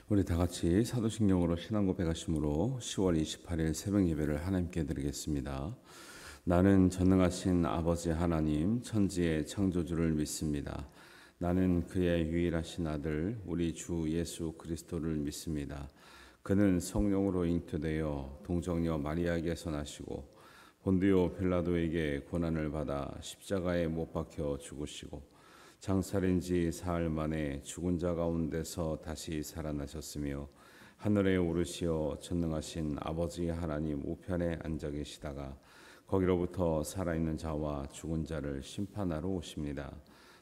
우리 다 같이 사도신경으로 신앙 고백하심으로 10월 28일 새벽 예배를 하나님께 드리겠습니다. 나는 전능하신 아버지 하나님 천지의 창조주를 믿습니다. 나는 그의 유일하신 아들 우리 주 예수 그리스도를 믿습니다. 그는 성령으로 잉태되어 동정녀 마리아에게서 나시고 본디오 빌라도에게 고난을 받아 십자가에 못 박혀 죽으시고 장살인 지 사흘 만에 죽은 자 가운데서 다시 살아나셨으며 하늘에 오르시어 전능하신 아버지 하나님 우편에 앉아 계시다가 거기로부터 살아있는 자와 죽은 자를 심판하러 오십니다.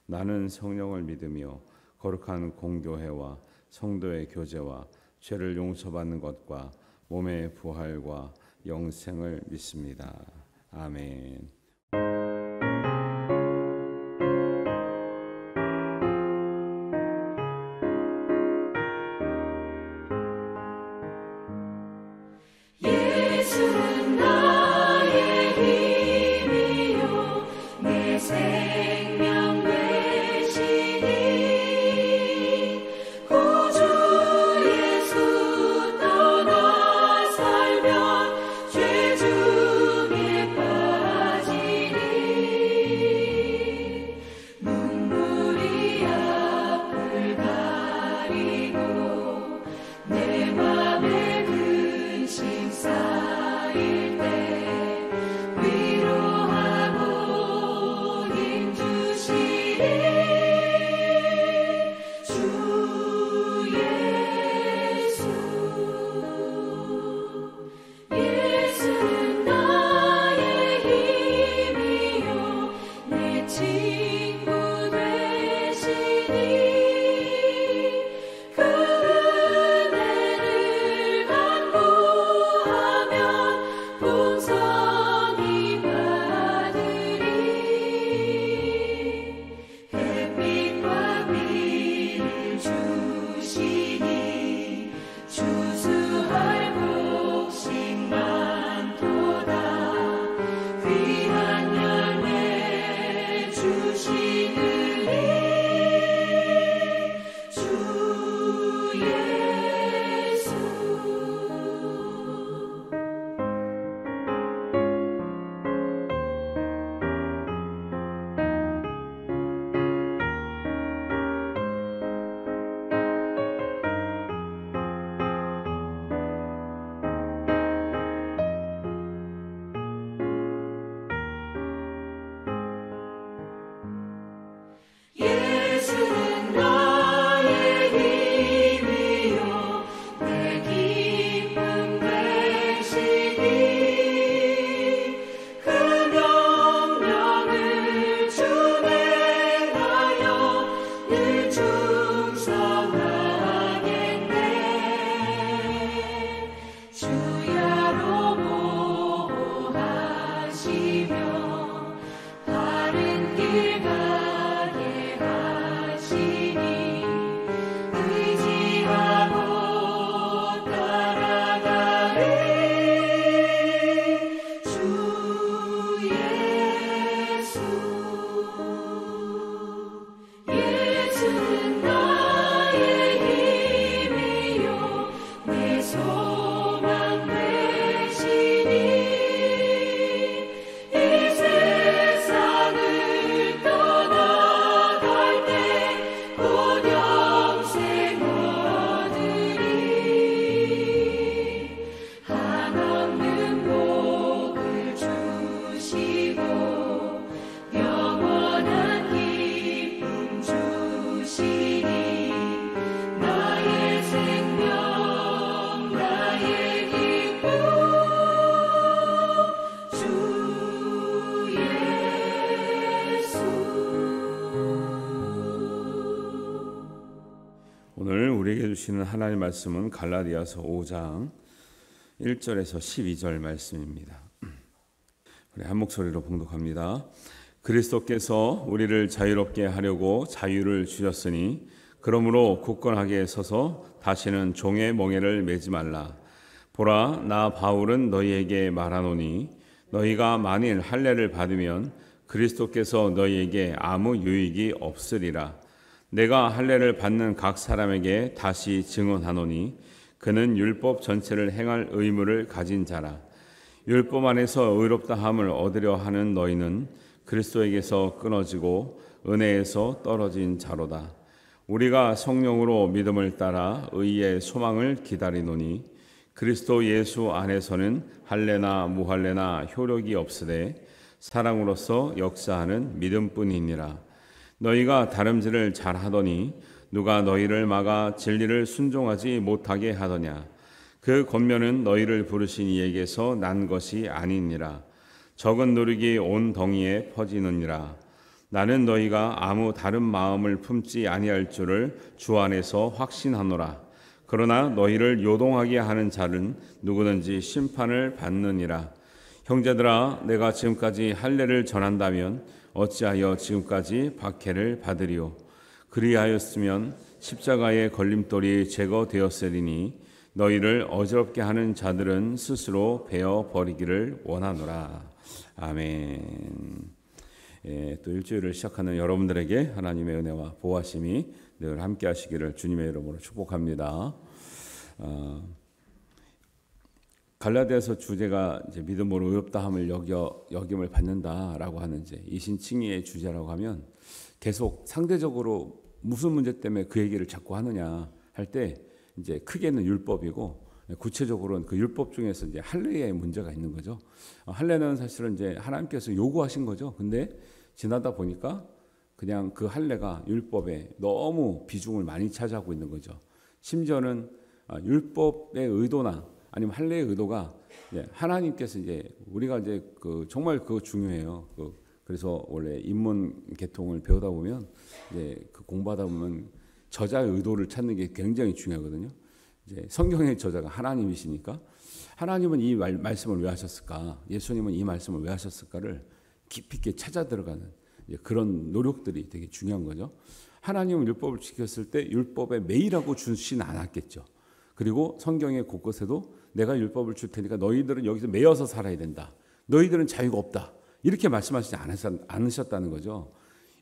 나는 성령을 믿으며 거룩한 공교회와 성도의 교제와 죄를 용서받는 것과 몸의 부활과 영생을 믿습니다. 아멘. 예수는 나의 힘이요 내 생명 되시니 구주 예수 떠나 살면 죄 중에 빠지니 눈물이 앞을 가리고 내 맘에 근심 쌓일 때 위로하고 힘 주시니 주 예수는 나의 힘이요 내 친구 되시니 그 은혜를 간구하면 풍성히 받으리 햇빛과 비를 주시니 주수할 곡식 많도다 귀한 열매 주시느니 주 예수 예수는 나의 힘이요 내 기쁨 되시니 그 명령을 준행하여 늘 충성하겠네 주야로 보호하시며 바른 길 가게 하시니 의지하고 따라가리 주 예수는 나의 힘이요 내 소망 되시니 이 세상을 떠나갈 때 곧 영생 얻으리 한없는 복을 주시고 영원한 기쁨 주시니 나의 생명 나의 기쁨 주 예수 오늘 우리에게 주시는 하나님의 말씀은 갈라디아서 5장 1절에서 12절 말씀입니다. 우리 한 목소리로 봉독합니다. 그리스도께서 우리를 자유롭게 하려고 자유를 주셨으니 그러므로 굳건하게 서서 다시는 종의 멍에를 매지 말라. 보라, 나 바울은 너희에게 말하노니 너희가 만일 할례를 받으면 그리스도께서 너희에게 아무 유익이 없으리라. 내가 할례를 받는 각 사람에게 다시 증언하노니 그는 율법 전체를 행할 의무를 가진 자라. 율법 안에서 의롭다 함을 얻으려 하는 너희는 그리스도에게서 끊어지고 은혜에서 떨어진 자로다. 우리가 성령으로 믿음을 따라 의의 소망을 기다리노니 그리스도 예수 안에서는 할례나 무할례나 효력이 없으되 사랑으로서 역사하는 믿음뿐이니라. 너희가 다름질을 잘하더니 누가 너희를 막아 진리를 순종하지 못하게 하더냐. 그 권면은 너희를 부르신 이에게서 난 것이 아니니라. 적은 노력이 온 덩이에 퍼지느니라. 나는 너희가 아무 다른 마음을 품지 아니할 줄을 주 안에서 확신하노라. 그러나 너희를 요동하게 하는 자는 누구든지 심판을 받느니라. 형제들아, 내가 지금까지 할례를 전한다면 어찌하여 지금까지 박해를 받으리요. 그리하였으면 십자가의 걸림돌이 제거되었으리니 너희를 어지럽게 하는 자들은 스스로 베어 버리기를 원하노라. 아멘. 또 일주일을 시작하는 여러분들에게 하나님의 은혜와 보호하심이 늘 함께 하시기를 주님의 이름으로 축복합니다. 갈라디아서 주제가 이제 믿음으로 의롭다함을 여김을 받는다라고 하는 이제 이신칭의의 주제라고 하면 계속 상대적으로 무슨 문제 때문에 그 얘기를 자꾸 하느냐 할 때 이제 크게는 율법이고 구체적으로는 그 율법 중에서 이제 할례의 문제가 있는 거죠. 할례는 사실은 이제 하나님께서 요구하신 거죠. 근데 지나다 보니까 그냥 그 할례가 율법에 너무 비중을 많이 차지하고 있는 거죠. 심지어는 율법의 의도나 아니면 할례의 의도가 하나님께서 이제 우리가 이제 그 정말 그거 중요해요. 그래서 원래 인문 계통을 배우다 보면 이제 그 공부하다 보면 저자의 의도를 찾는 게 굉장히 중요하거든요. 이제 성경의 저자가 하나님이시니까 하나님은 이 말씀을 왜 하셨을까? 예수님은 이 말씀을 왜 하셨을까를 깊이 있게 찾아 들어가는 그런 노력들이 되게 중요한 거죠. 하나님은 율법을 지켰을 때 율법에 매이라고 주진 않았겠죠. 그리고 성경의 곳곳에도 내가 율법을 줄 테니까 너희들은 여기서 매여서 살아야 된다. 너희들은 자유가 없다. 이렇게 말씀하시지 않으셨다는 거죠.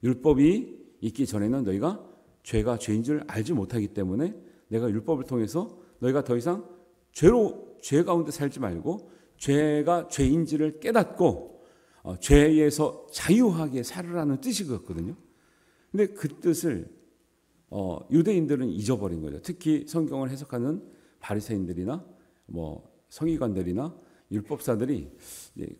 율법이 있기 전에는 너희가 죄가 죄인 줄 알지 못하기 때문에 내가 율법을 통해서 너희가 더 이상 죄 가운데 살지 말고 죄가 죄인지를 깨닫고 죄에서 자유하게 살으라는 뜻이 그렇거든요. 근데 그 뜻을 유대인들은 잊어버린 거죠. 특히 성경을 해석하는 바리새인들이나 뭐 서기관들이나 율법사들이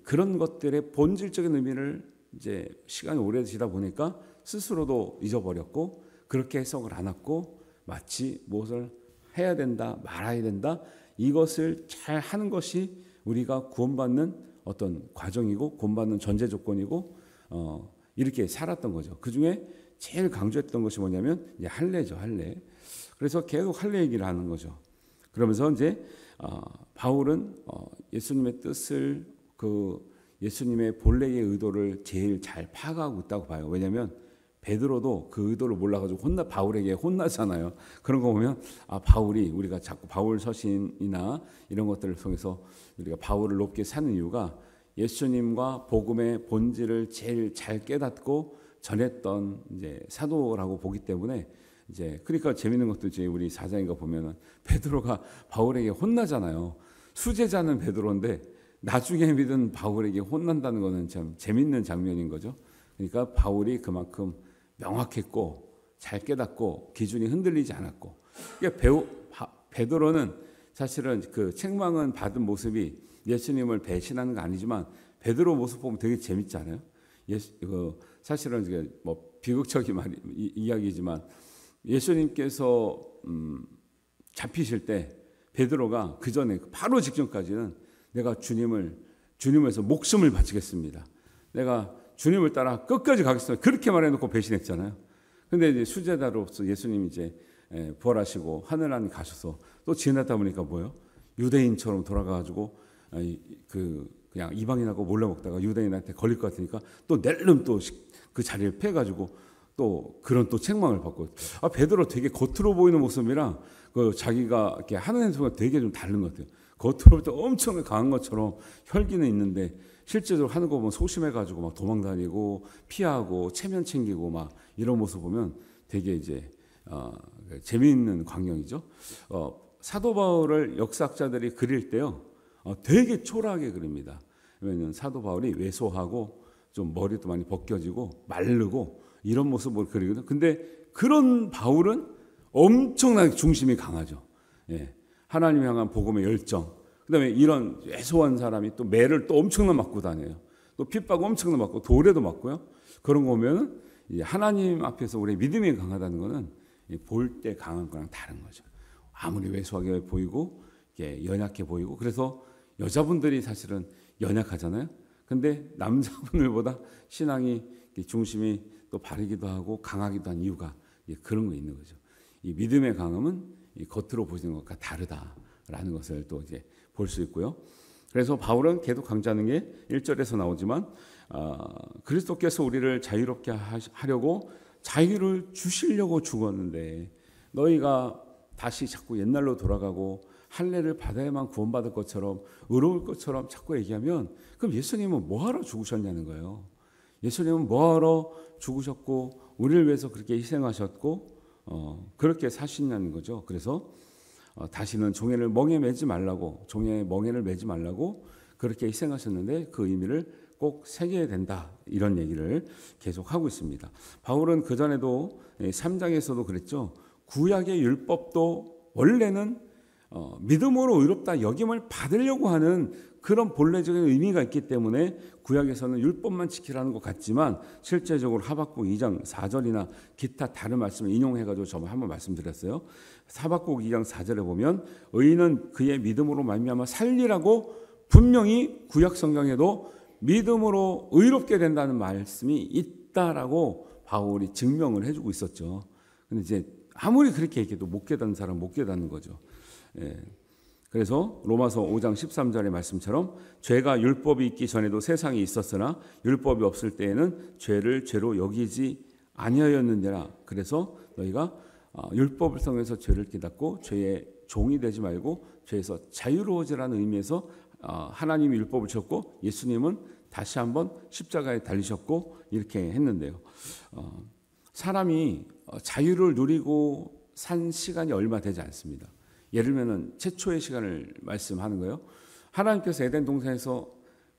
그런 것들의 본질적인 의미를 이제 시간이 오래지다 보니까 스스로도 잊어버렸고 그렇게 해석을 안 했고 마치 무엇을 해야 된다 말아야 된다 이것을 잘 하는 것이 우리가 구원받는 어떤 과정이고 구원받는 전제 조건이고 이렇게 살았던 거죠. 그중에 제일 강조했던 것이 뭐냐면 이제 할례죠. 할례. 그래서 계속 할례 얘기를 하는 거죠. 그러면서 이제 바울은 예수님의 뜻을 예수님의 본래의 의도를 제일 잘 파악하고 있다고 봐요. 왜냐하면 베드로도 그 의도를 몰라가지고 바울에게 혼나잖아요. 그런 거 보면 바울이 우리가 자꾸 바울 서신이나 이런 것들을 통해서 우리가 바울을 높게 사는 이유가 예수님과 복음의 본질을 제일 잘 깨닫고 전했던 이제 사도라고 보기 때문에 이제 그러니까 재밌는 것도 이제 우리 사장인가 보면은 베드로가 바울에게 혼나잖아요. 수제자는 베드로인데 나중에 믿은 바울에게 혼난다는 거는 참 재밌는 장면인 거죠. 그러니까 바울이 그만큼 명확했고 잘 깨닫고 기준이 흔들리지 않았고 그러니까 베드로는 사실은 그 책망은 받은 모습이 예수님을 배신하는 거 아니지만 베드로 모습 보면 되게 재밌지 않아요? 사실은 이게 뭐 비극적인 이야기지만 예수님께서 잡히실 때 베드로가 그 전에 바로 직전까지는 내가 주님에서 목숨을 바치겠습니다. 내가 주님을 따라 끝까지 가겠습니다. 그렇게 말해놓고 배신했잖아요. 근데 이제 수제자로서 예수님이 이제 부활하시고 하늘나라에 가셔서 또 지내다 보니까 뭐요? 유대인처럼 돌아가가지고 그냥 이방인하고 몰래 먹다가 유대인한테 걸릴 것 같으니까 또 낼름 또 그 자리를 패가지고 또 그런 또 책망을 받고 베드로 되게 겉으로 보이는 모습이랑 그 자기가 이렇게 하는 행동가 되게 좀 다른 것 같아요. 겉으로부터 엄청 강한 것처럼 혈기는 있는데 실제로 하는 거 보면 소심해가지고 막 도망다니고 피하고 체면 챙기고 막 이런 모습 보면 되게 이제 재미있는 광경이죠. 사도 바울을 역사학자들이 그릴 때요, 되게 초라하게 그립니다. 왜냐하면 사도 바울이 왜소하고 좀 머리도 많이 벗겨지고 마르고 이런 모습을 그리거든요. 근데 그런 바울은 엄청나게 중심이 강하죠. 예. 하나님 향한 복음의 열정. 그다음에 이런 왜소한 사람이 또 매를 또 엄청나 맞고 다녀요. 또 핍박 엄청나 맞고 돌에도 맞고요. 그런 거 보면은 하나님 앞에서 우리 믿음이 강하다는 거는 볼 때 강한 거랑 다른 거죠. 아무리 왜소하게 보이고 연약해 보이고, 그래서 여자분들이 사실은 연약하잖아요. 근데 남자분들보다 신앙이 중심이 또 바르기도 하고 강하기도 한 이유가 그런 거 있는 거죠. 이 믿음의 강함은 이 겉으로 보시는 것과 다르다라는 것을 또 이제 볼 수 있고요. 그래서 바울은 계속 강조하는 게 1절에서 나오지만 그리스도께서 우리를 자유롭게 하려고 자유를 주시려고 죽었는데 너희가 다시 자꾸 옛날로 돌아가고 할례를 받아야만 구원받을 것처럼 의로울 것처럼 자꾸 얘기하면, 그럼 예수님은 뭐하러 죽으셨냐는 거예요. 예수님은 뭐하러 죽으셨고 우리를 위해서 그렇게 희생하셨고 그렇게 사시냐는 거죠. 그래서 다시는 종의 멍에 매지 말라고, 종의 멍에를 매지 말라고 그렇게 희생하셨는데 그 의미를 꼭 새겨야 된다, 이런 얘기를 계속 하고 있습니다. 바울은 그전에도 3장에서도 그랬죠. 구약의 율법도 원래는 믿음으로 의롭다 여김을 받으려고 하는 그런 본래적인 의미가 있기 때문에 구약에서는 율법만 지키라는 것 같지만 실제적으로 하박국 2장 4절이나 기타 다른 말씀을 인용해가지고 저번 한번 말씀드렸어요. 하박국 2장 4절에 보면 의인은 그의 믿음으로 말미암아 살리라고 분명히 구약 성경에도 믿음으로 의롭게 된다는 말씀이 있다라고 바울이 증명을 해주고 있었죠. 근데 이제 아무리 그렇게 얘기해도 못 깨닫는 사람은 못 깨닫는 거죠. 예. 그래서 로마서 5장 13절의 말씀처럼 죄가 율법이 있기 전에도 세상에 있었으나 율법이 없을 때에는 죄를 죄로 여기지 아니하였느니라. 그래서 너희가 율법을 통해서 죄를 깨닫고 죄의 종이 되지 말고 죄에서 자유로워지라는 의미에서 하나님이 율법을 주셨고 예수님은 다시 한번 십자가에 달리셨고 이렇게 했는데요. 사람이 자유를 누리고 산 시간이 얼마 되지 않습니다. 예를 들면 최초의 시간을 말씀하는 거예요. 하나님께서 에덴 동산에서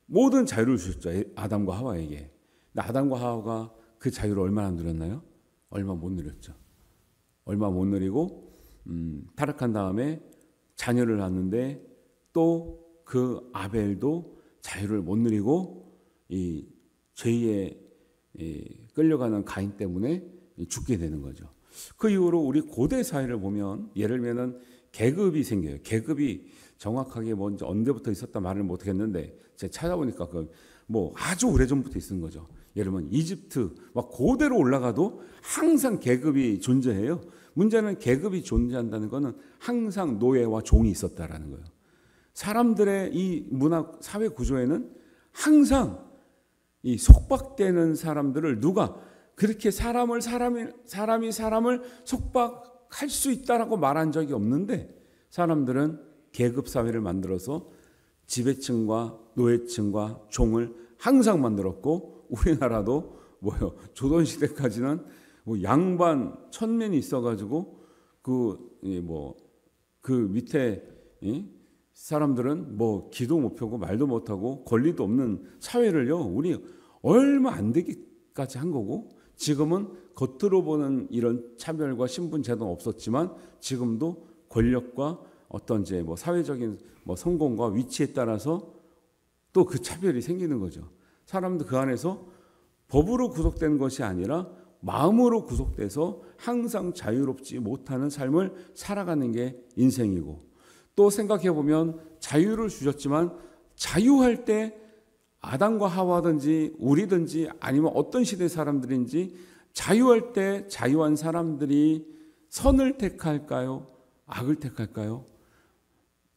모든 자유를 주셨죠. 아담과 하와에게. 근데 아담과 하와가 그 자유를 얼마나 누렸나요? 얼마 못 누렸죠. 얼마 못 누리고 타락한 다음에 자녀를 낳았는데 또 그 아벨도 자유를 못 누리고 이 죄에 끌려가는 가인 때문에 죽게 되는 거죠. 그 이후로 우리 고대 사회를 보면 예를 들면 계급이 생겨요. 계급이 정확하게 먼저 언제부터 있었다 말을 못하겠는데 제가 찾아보니까 뭐 아주 오래전부터 있는 거죠. 예를 들면 이집트 막 고대로 올라가도 항상 계급이 존재해요. 문제는 계급이 존재한다는 것은 항상 노예와 종이 있었다라는 거예요. 사람들의 이 문화 사회 구조에는 항상 이 속박되는 사람들을 누가 그렇게 사람이 사람을 속박할 수 있다라고 말한 적이 없는데 사람들은 계급 사회를 만들어서 지배층과 노예층과 종을 항상 만들었고 우리나라도 조선 시대까지는 양반 천맨이 있어가지고 그 밑에 사람들은 기도 못 펴고 말도 못 하고 권리도 없는 사회를요 우리 얼마 안 되기까지 한 거고 지금은 겉으로 보는 이런 차별과 신분 제도는 없었지만 지금도 권력과 어떤 사회적인 성공과 위치에 따라서 또 그 차별이 생기는 거죠. 사람도 그 안에서 법으로 구속된 것이 아니라 마음으로 구속돼서 항상 자유롭지 못하는 삶을 살아가는 게 인생이고 또 생각해 보면 자유를 주셨지만 자유할 때 아담과 하와든지 우리든지 아니면 어떤 시대 사람들인지 자유할 때 자유한 사람들이 선을 택할까요? 악을 택할까요?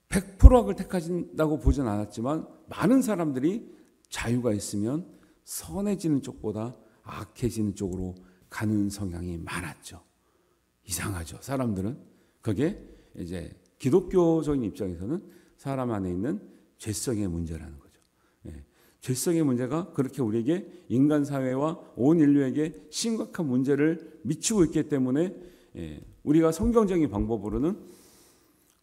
100% 악을 택하신다고 보진 않았지만 많은 사람들이 자유가 있으면 선해지는 쪽보다 악해지는 쪽으로 가는 성향이 많았죠. 이상하죠. 사람들은 그게 이제 기독교적인 입장에서는 사람 안에 있는 죄성의 문제라는 거죠. 죄성의 문제가 그렇게 우리에게 인간 사회와 온 인류에게 심각한 문제를 미치고 있기 때문에 우리가 성경적인 방법으로는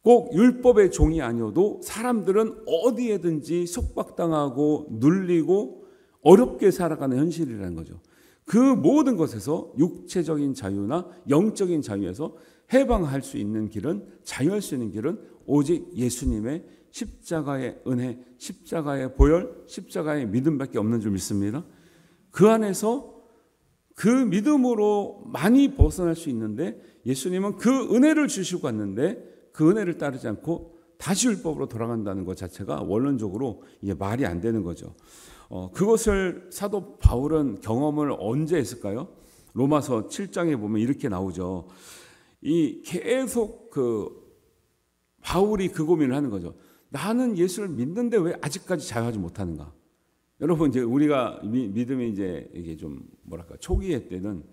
꼭 율법의 종이 아니어도 사람들은 어디에든지 속박당하고 눌리고 어렵게 살아가는 현실이라는 거죠. 그 모든 것에서 육체적인 자유나 영적인 자유에서 해방할 수 있는 길은, 자유할 수 있는 길은 오직 예수님의 십자가의 은혜, 십자가의 보혈, 십자가의 믿음밖에 없는 줄 믿습니다. 그 안에서 그 믿음으로 많이 벗어날 수 있는데, 예수님은 그 은혜를 주시고 갔는데 그 은혜를 따르지 않고 다시 율법으로 돌아간다는 것 자체가 원론적으로 이게 말이 안 되는 거죠. 그것을 사도 바울은 경험을 언제 했을까요? 로마서 7장에 보면 이렇게 나오죠. 이 계속 바울이 그 고민을 하는 거죠. 나는 예수를 믿는데 왜 아직까지 자유하지 못하는가? 여러분, 이제 우리가 믿음이 이제 이게 좀 뭐랄까 초기의 때는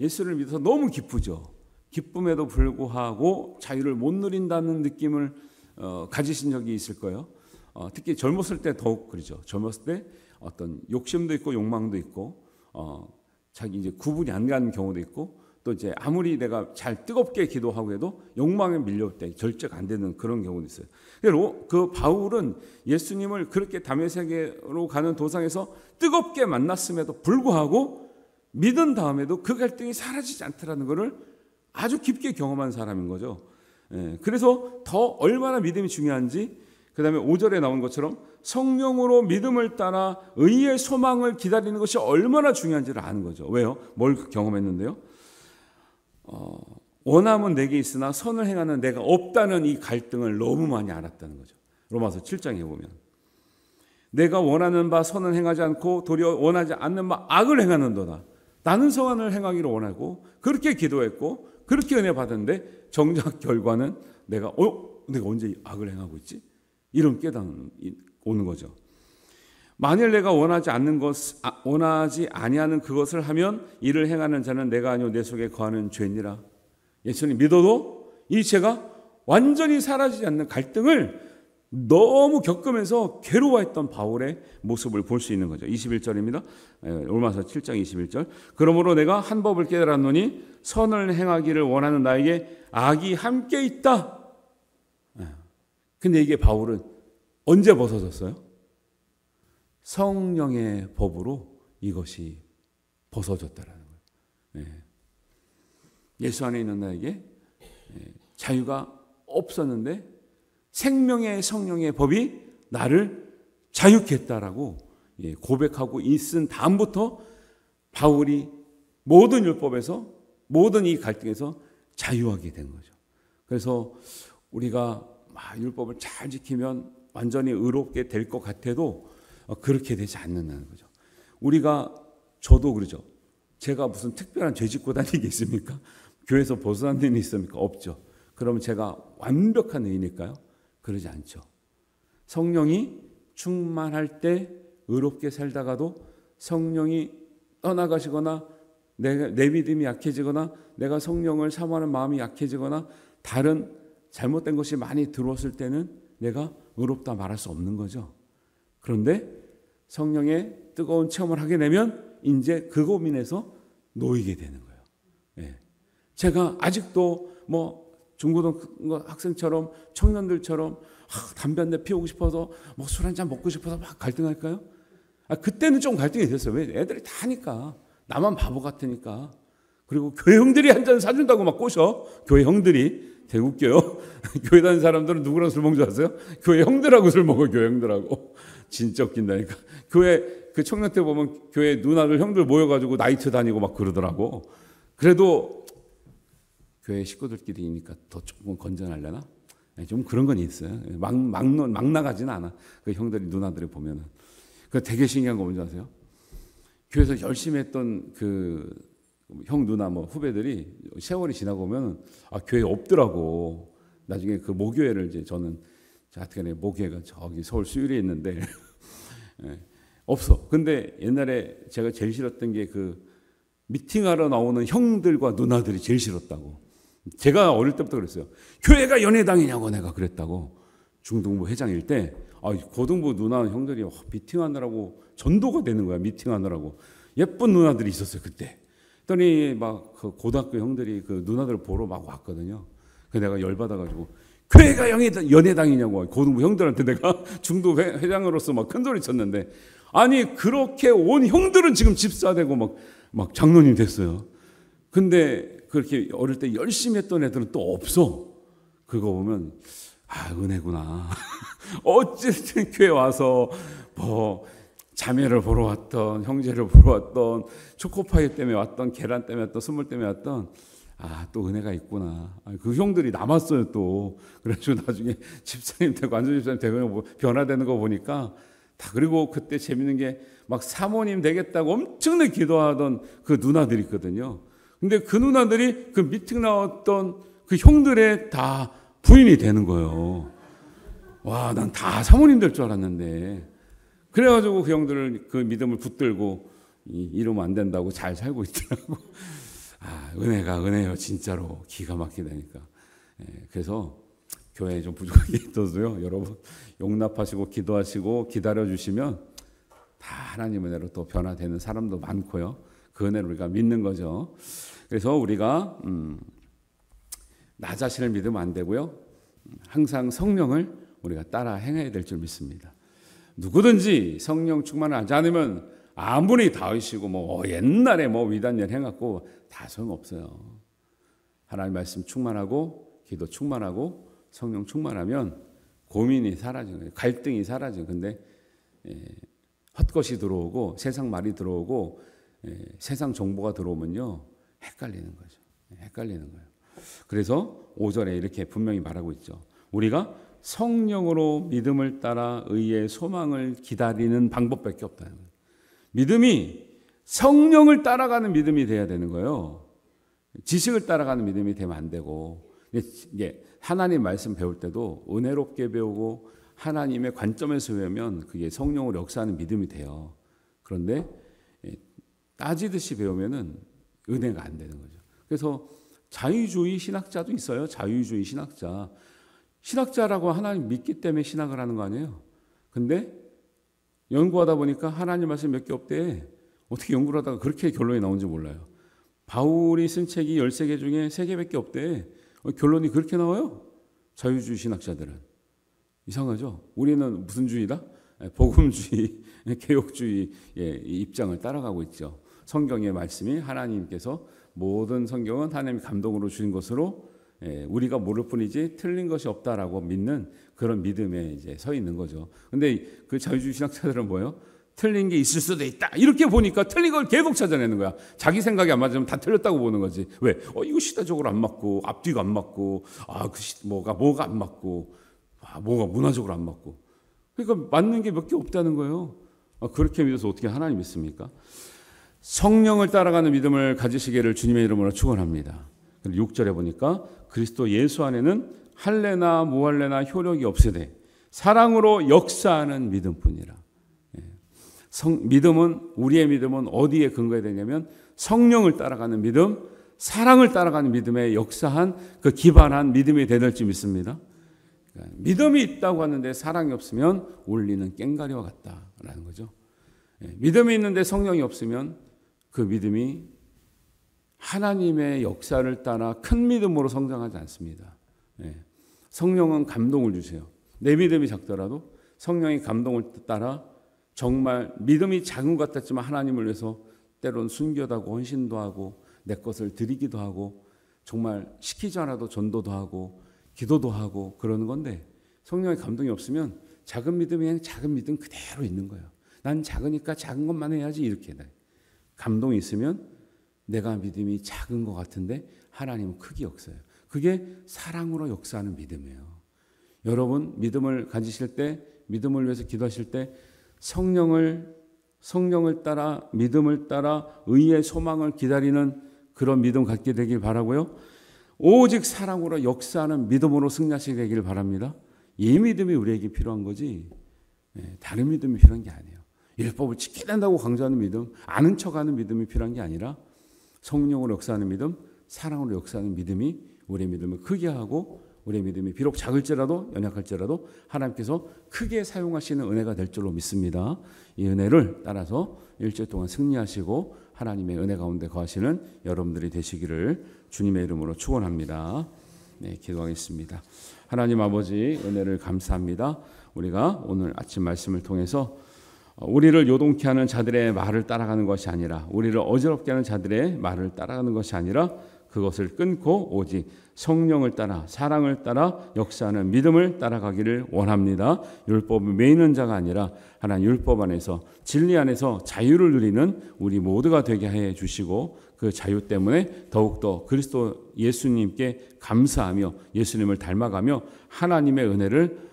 예수를 믿어서 너무 기쁘죠. 기쁨에도 불구하고 자유를 못 누린다는 느낌을 가지신 적이 있을 거예요. 특히 젊었을 때 더욱 그러죠. 젊었을 때 어떤 욕심도 있고 욕망도 있고 자기 이제 구분이 안 가는 경우도 있고, 또 이제 아무리 내가 잘 뜨겁게 기도하고 해도 욕망에 밀려올 때 절제가 안 되는 그런 경우도 있어요. 그 바울은 예수님을 그렇게 다메섹으로 가는 도상에서 뜨겁게 만났음에도 불구하고 믿은 다음에도 그 갈등이 사라지지 않더라는 것을 아주 깊게 경험한 사람인 거죠. 그래서 더 얼마나 믿음이 중요한지, 그 다음에 5절에 나온 것처럼 성령으로 믿음을 따라 의의 소망을 기다리는 것이 얼마나 중요한지를 아는 거죠. 왜요? 뭘 경험했는데요? 원함은 내게 있으나 선을 행하는 내가 없다는 이 갈등을 너무 많이 알았다는 거죠. 로마서 7장에 보면 내가 원하는 바 선을 행하지 않고 도리어 원하지 않는 바 악을 행하는도다. 나는 선을 행하기를 원하고 그렇게 기도했고 그렇게 은혜 받았는데 정작 결과는 내가 언제 악을 행하고 있지? 이런 깨달음이 오는 거죠. 만일 내가 원하지 아니하는 그것을 하면 이를 행하는 자는 내가 아니오 내 속에 거하는 죄니라. 예수님 믿어도 이 죄가 완전히 사라지지 않는 갈등을 너무 겪으면서 괴로워했던 바울의 모습을 볼 수 있는 거죠. 21절입니다. 로마서 7장 21절. 그러므로 내가 한 법을 깨달았노니 선을 행하기를 원하는 나에게 악이 함께 있다. 근데 이게 바울은 언제 벗어졌어요? 성령의 법으로 이것이 벗어졌다라는 거예요. 예수 안에 있는 나에게 자유가 없었는데 생명의 성령의 법이 나를 자유케 했다라고 고백하고 있은 다음부터 바울이 모든 율법에서 모든 이 갈등에서 자유하게 된 거죠. 그래서 우리가 율법을 잘 지키면 완전히 의롭게 될 것 같아도 그렇게 되지 않는다는 거죠. 저도 그러죠. 제가 무슨 특별한 죄 짓고 다니겠습니까? 교회에서 벗어난 일이 있습니까? 없죠. 그러면 제가 완벽한 의인일까요? 그러지 않죠. 성령이 충만할 때 의롭게 살다가도 성령이 떠나가시거나 내 믿음이 약해지거나 내가 성령을 사모하는 마음이 약해지거나 다른 잘못된 것이 많이 들어왔을 때는 내가 의롭다 말할 수 없는 거죠. 그런데 성령의 뜨거운 체험을 하게 되면 이제 그 고민에서 놓이게 되는 거예요. 제가 아직도 중고등학교 학생처럼 청년들처럼 담배 한 대 피우고 싶어서 술 한 잔 먹고 싶어서 막 갈등할까요? 그때는 좀 갈등이 됐어요. 왜? 애들이 다 하니까. 나만 바보 같으니까. 그리고 교회 형들이 한 잔 사준다고 막 꼬셔. 교회 형들이. 되게 웃겨요. 교회 다니는 사람들은 누구랑 술 먹는 줄 아세요? 교회 형들하고 술 먹어. 교회 형들하고. 진짜 웃긴다니까. 교회 그 청년 때 보면 교회 누나들 형들 모여가지고 나이트 다니고 막 그러더라고. 그래도 교회 식구들끼리니까 더 조금 건전하려나? 좀 그런 건 있어요. 막 나가지는 않아. 그 형들이 누나들이 보면은. 그 되게 신기한 거 뭔지 아세요? 교회에서 열심히 했던 그 형 누나 후배들이 세월이 지나고 보면 교회에 없더라고. 나중에 그 모교회를 이제 저는 하여튼간에 모교회가 저기 서울 수유리에 있는데 없어. 근데 옛날에 제가 제일 싫었던 게 그 미팅하러 나오는 형들과 누나들이 제일 싫었다고. 제가 어릴 때부터 그랬어요. 교회가 연애당이냐고 내가 그랬다고. 중등부 회장일 때 고등부 누나 형들이 미팅하느라고 전도가 되는 거야. 미팅하느라고 예쁜 누나들이 있었어요 그때. 그랬더니 막 그 고등학교 형들이 그 누나들 보러 막 왔거든요. 그래서 내가 열받아가지고 교회가 연회당이냐고 고등부 형들한테 내가 중도 회장으로서 막 큰소리 쳤는데, 아니 그렇게 온 형들은 지금 집사되고 막 장로님 됐어요. 근데 그렇게 어릴 때 열심히 했던 애들은 또 없어. 그거 보면 은혜구나. 어쨌든 교회 와서 뭐 자매를 보러 왔던, 형제를 보러 왔던, 초코파이 때문에 왔던, 계란 때문에 왔던, 선물 때문에 왔던, 또 은혜가 있구나. 그 형들이 남았어요 또. 그래가지고 나중에 집사님 되고 안전 집사님 되고 변화되는 거 보니까 다. 그리고 그때 재밌는 게 막 사모님 되겠다고 엄청나게 기도하던 그 누나들이 있거든요. 근데 그 누나들이 그 미팅 나왔던 그 형들의 다 부인이 되는 거예요. 와, 난 다 사모님 될 줄 알았는데. 그래가지고 그 형들을 그 믿음을 붙들고 이러면 안 된다고 잘 살고 있더라고. 은혜가 은혜요. 진짜로 기가 막히다니까. 그래서 교회에 좀 부족하게 있어도요, 여러분 용납하시고 기도하시고 기다려주시면 다 하나님 은혜로 또 변화되는 사람도 많고요. 그 은혜를 우리가 믿는 거죠. 그래서 우리가 나 자신을 믿으면 안 되고요, 항상 성령을 우리가 따라 행해야 될 줄 믿습니다. 누구든지 성령 충만을 하지 않으면 아무리 다윗이고 옛날에 위대한 일 행했고 다 소용없어요. 하나님 말씀 충만하고 기도 충만하고 성령 충만하면 고민이 사라지는 거예요. 갈등이 사라지는. 근데 헛것이 들어오고 세상 말이 들어오고 세상 정보가 들어오면요, 헷갈리는 거죠. 헷갈리는 거예요. 그래서 5절에 이렇게 분명히 말하고 있죠. 우리가 성령으로 믿음을 따라 의의 소망을 기다리는 방법밖에 없다는 거예요. 믿음이 성령을 따라가는 믿음이 돼야 되는 거예요. 지식을 따라가는 믿음이 되면 안 되고, 이게 하나님 말씀 배울 때도 은혜롭게 배우고 하나님의 관점에서 배우면 그게 성령으로 역사하는 믿음이 돼요. 그런데 따지듯이 배우면은 은혜가 안 되는 거죠. 그래서 자유주의 신학자도 있어요. 자유주의 신학자. 신학자라고 하나님 믿기 때문에 신학을 하는 거 아니에요. 근데 연구하다 보니까 하나님 말씀 몇 개 없대. 어떻게 연구를 하다가 그렇게 결론이 나온지 몰라요. 바울이 쓴 책이 13개 중에 3개밖에 없대. 결론이 그렇게 나와요. 자유주의 신학자들은. 이상하죠. 우리는 무슨 주의다? 복음주의, 개혁주의 입장을 따라가고 있죠. 성경의 말씀이 하나님께서 모든 성경은 하나님의 감동으로 주신 것으로 우리가 모를 뿐이지 틀린 것이 없다라고 믿는 그런 믿음에 이제 서 있는 거죠. 근데 그 자유주의 신학자들은 뭐예요? 틀린 게 있을 수도 있다. 이렇게 보니까 틀린 걸 계속 찾아내는 거야. 자기 생각이 안 맞으면 다 틀렸다고 보는 거지. 왜? 이거 시대적으로 안 맞고 앞뒤가 안 맞고 뭐가 안 맞고 뭐가 문화적으로 안 맞고. 그러니까 맞는 게 몇 개 없다는 거예요. 그렇게 믿어서 어떻게 하나님 믿습니까? 성령을 따라가는 믿음을 가지시기를 주님의 이름으로 축원합니다. 6절에 보니까 그리스도 예수 안에는 할례나 무할례나 효력이 없으되 사랑으로 역사하는 믿음뿐이라. 믿음은, 우리의 믿음은 어디에 근거해야 되냐면 성령을 따라가는 믿음, 사랑을 따라가는 믿음에 역사한 그 기반한 믿음이 되될지 믿습니다. 믿음이 있다고 하는데 사랑이 없으면 울리는 꽹과리와 같다라는 거죠. 믿음이 있는데 성령이 없으면 그 믿음이 하나님의 역사를 따라 큰 믿음으로 성장하지 않습니다. 성령은 감동을 주세요. 내 믿음이 작더라도 성령의 감동을 따라 정말 믿음이 작은 것 같았지만 하나님을 위해서 때론 순교도 하고 헌신도 하고 내 것을 드리기도 하고 정말 시키지 않아도 전도도 하고 기도도 하고 그러는 건데, 성령의 감동이 없으면 작은 믿음이 그냥 작은 믿음 그대로 있는 거예요. 난 작으니까 작은 것만 해야지 이렇게 돼. 감동이 있으면 내가 믿음이 작은 것 같은데 하나님은 크게 역사해요. 그게 사랑으로 역사하는 믿음이에요. 여러분 믿음을 가지실 때, 믿음을 위해서 기도하실 때 성령을 따라, 믿음을 따라 의의 소망을 기다리는 그런 믿음 갖게 되길 바라고요. 오직 사랑으로 역사하는 믿음으로 승리하시게 되길 바랍니다. 이 믿음이 우리에게 필요한 거지 다른 믿음이 필요한 게 아니에요. 율법을 지켜야 된다고 강조하는 믿음, 아는 척하는 믿음이 필요한 게 아니라 성령으로 역사하는 믿음, 사랑으로 역사하는 믿음이 우리의 믿음을 크게 하고 우리의 믿음이 비록 작을지라도 연약할지라도 하나님께서 크게 사용하시는 은혜가 될 줄로 믿습니다. 이 은혜를 따라서 일주일 동안 승리하시고 하나님의 은혜 가운데 거하시는 여러분들이 되시기를 주님의 이름으로 축원합니다. 네, 기도하겠습니다. 하나님 아버지 은혜를 감사합니다. 우리가 오늘 아침 말씀을 통해서 우리를 요동케 하는 자들의 말을 따라가는 것이 아니라, 우리를 어지럽게 하는 자들의 말을 따라가는 것이 아니라 그것을 끊고 오직 성령을 따라, 사랑을 따라 역사하는 믿음을 따라가기를 원합니다. 율법을 매이는 자가 아니라 하나님 율법 안에서, 진리 안에서 자유를 누리는 우리 모두가 되게 해 주시고, 그 자유 때문에 더욱더 그리스도 예수님께 감사하며 예수님을 닮아가며 하나님의 은혜를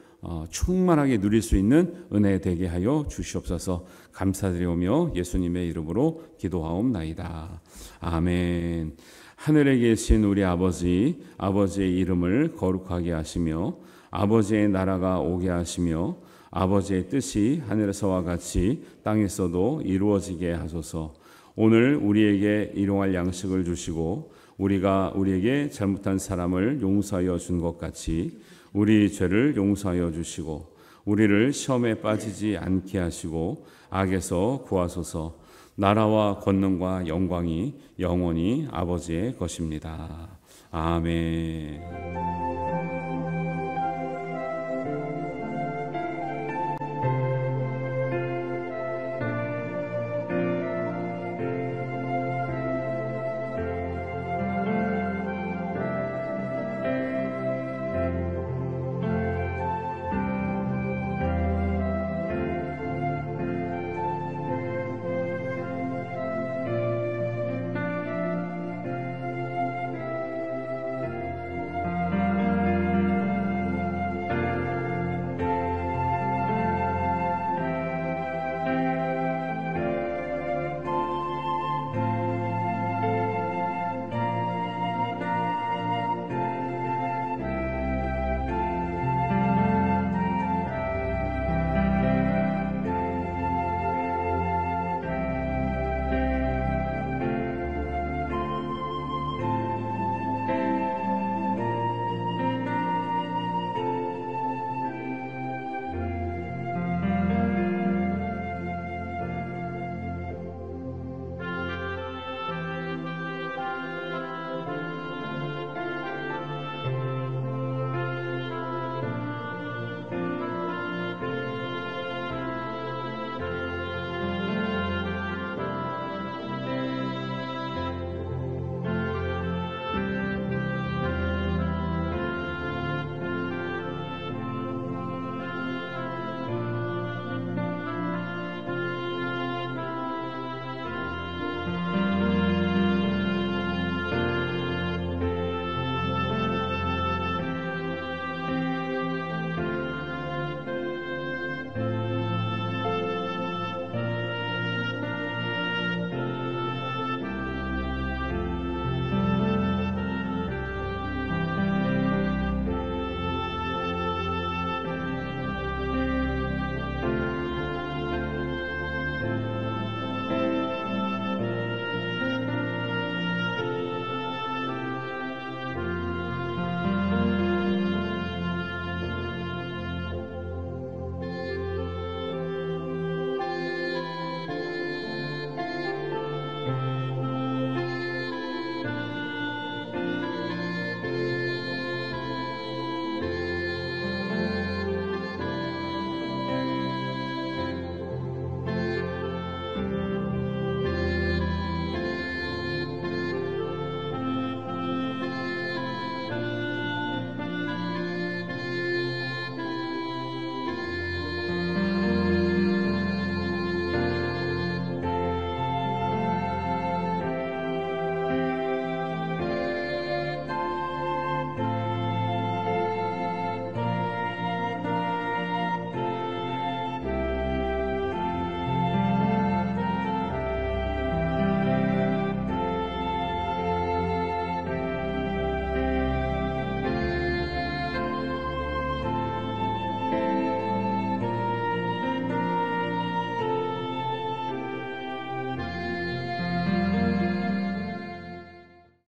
충만하게 누릴 수 있는 은혜 되게 하여 주시옵소서. 감사드리오며 예수님의 이름으로 기도하옵나이다. 아멘. 하늘에 계신 우리 아버지, 아버지의 이름을 거룩하게 하시며 아버지의 나라가 오게 하시며 아버지의 뜻이 하늘에서와 같이 땅에서도 이루어지게 하소서. 오늘 우리에게 일용할 양식을 주시고 우리가 우리에게 잘못한 사람을 용서하여 준 것 같이 우리 죄를 용서하여 주시고 우리를 시험에 빠지지 않게 하시고 악에서 구하소서. 나라와 권능과 영광이 영원히 아버지의 것입니다. 아멘.